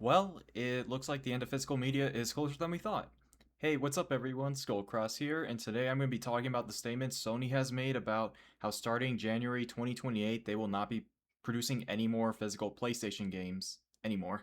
Well, it looks like the end of physical media is closer than we thought. Hey, what's up everyone? Skullcross here, and today I'm going to be talking about the statement Sony has made about how starting January 2028 they will not be producing any more physical PlayStation games anymore.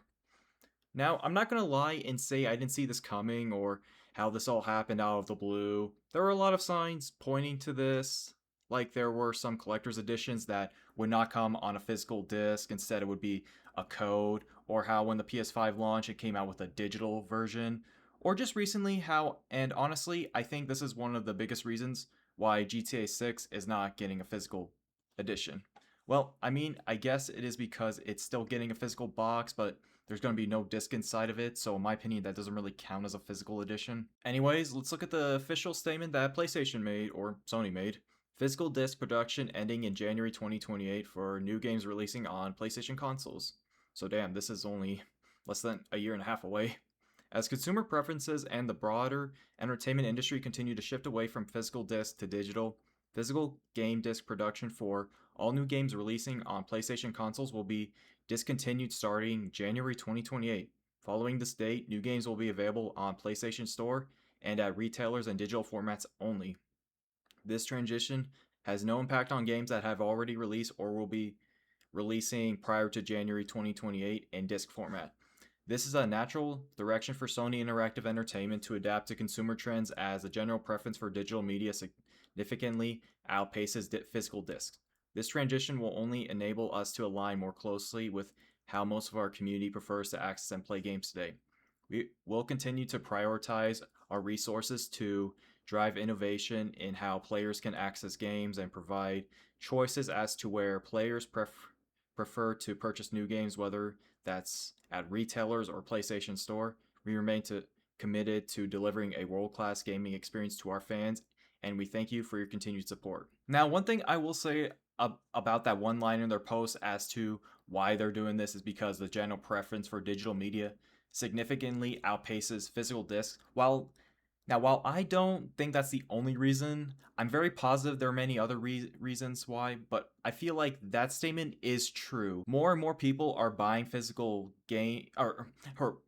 Now, I'm not going to lie and say I didn't see this coming or how this all happened out of the blue. There were a lot of signs pointing to this, like there were some collector's editions that would not come on a physical disc, instead it would be a code, or how when the PS5 launched it came out with a digital version, or just recently how, and honestly, I think this is one of the biggest reasons why GTA 6 is not getting a physical edition. Well, I mean, I guess it is because it's still getting a physical box, but there's going to be no disc inside of it, so in my opinion, that doesn't really count as a physical edition. Anyways, let's look at the official statement that PlayStation made, or Sony made. Physical disc production ending in January 2028 for new games releasing on PlayStation consoles. So damn, this is only less than a year and a half away. As consumer preferences and the broader entertainment industry continue to shift away from physical disc to digital, physical game disc production for all new games releasing on PlayStation consoles will be discontinued starting January 2028. Following this date, new games will be available on PlayStation Store and at retailers and digital formats only. This transition has no impact on games that have already released or will be releasing prior to January 2028 in disc format. This is a natural direction for Sony Interactive Entertainment to adapt to consumer trends as the general preference for digital media significantly outpaces physical discs. This transition will only enable us to align more closely with how most of our community prefers to access and play games today. We will continue to prioritize our resources to drive innovation in how players can access games and provide choices as to where players prefer to purchase new games, whether that's at retailers or PlayStation Store. We remain committed to delivering a world-class gaming experience to our fans, and we thank you for your continued support. Now, one thing I will say about that one line in their post as to why they're doing this is because the general preference for digital media significantly outpaces physical discs. While I don't think that's the only reason, I'm very positive there are many other reasons why, but I feel like that statement is true. More and more people are buying physical or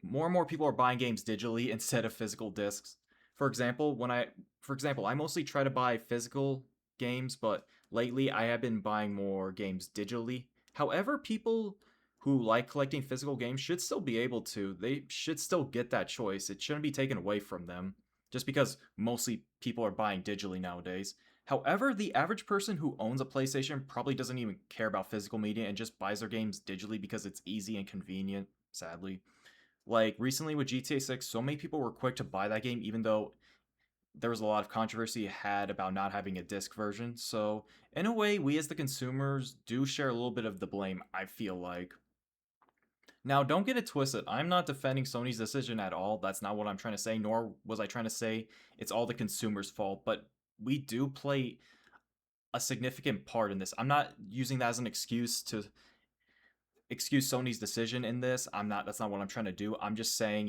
more and more people are buying games digitally instead of physical discs. For example, I mostly try to buy physical games, but lately I have been buying more games digitally. However, people who like collecting physical games should still be able to. They should still get that choice. It shouldn't be taken away from them just because mostly people are buying digitally nowadays. However, the average person who owns a PlayStation probably doesn't even care about physical media and just buys their games digitally because it's easy and convenient, sadly. Like recently with GTA 6, so many people were quick to buy that game even though there was a lot of controversy had about not having a disc version. So, in a way, we as the consumers do share a little bit of the blame, I feel like. Now, don't get it twisted. I'm not defending Sony's decision at all. That's not what I'm trying to say, nor was I trying to say it's all the consumer's fault. But we do play a significant part in this. I'm not using that as an excuse to excuse Sony's decision in this. That's not what I'm trying to do. I'm just saying,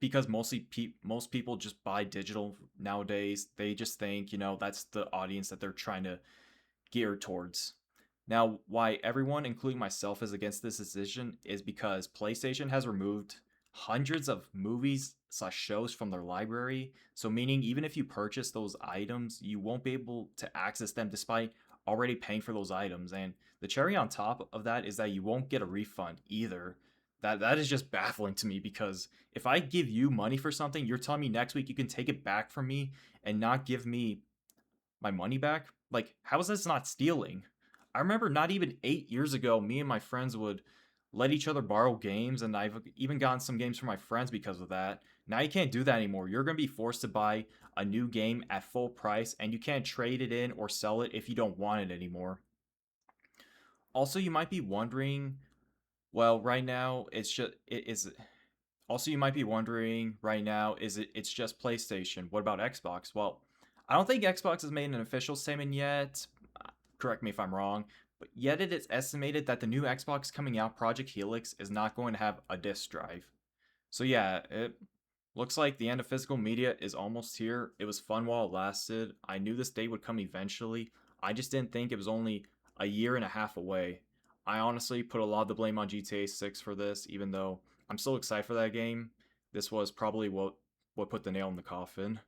because most people just buy digital nowadays, they just think, that's the audience that they're trying to gear towards. Now, why everyone, including myself, is against this decision is because PlayStation has removed hundreds of movies/shows from their library. So, meaning even if you purchase those items, you won't be able to access them despite already paying for those items. And the cherry on top of that is that you won't get a refund either. That is just baffling to me because if I give you money for something, you're telling me next week you can take it back from me and not give me my money back? Like, how is this not stealing? I remember not even 8 years ago, me and my friends would let each other borrow games, and I've even gotten some games from my friends because of that. Now you can't do that anymore. You're going to be forced to buy a new game at full price, and you can't trade it in or sell it if you don't want it anymore. Also, you might be wondering, well, right now it's just it is. Also, you might be wondering right now, it's just PlayStation? What about Xbox? Well, I don't think Xbox has made an official statement yet. Correct me if I'm wrong, but yet it is estimated that the new Xbox coming out, Project Helix, is not going to have a disk drive. So yeah, it looks like the end of physical media is almost here. It was fun while it lasted. I knew this day would come eventually. I just didn't think it was only a year and a half away. I honestly put a lot of the blame on GTA 6 for this, even though I'm still excited for that game. This was probably what put the nail in the coffin.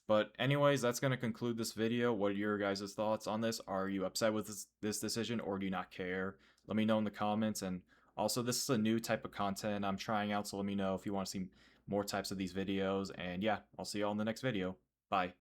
But anyways, that's going to conclude this video. What are your guys' thoughts on this? Are you upset with this decision or do you not care? Let me know in the comments. And also, this is a new type of content I'm trying out, so let me know if you want to see more types of these videos. And yeah, I'll see you all in the next video. Bye.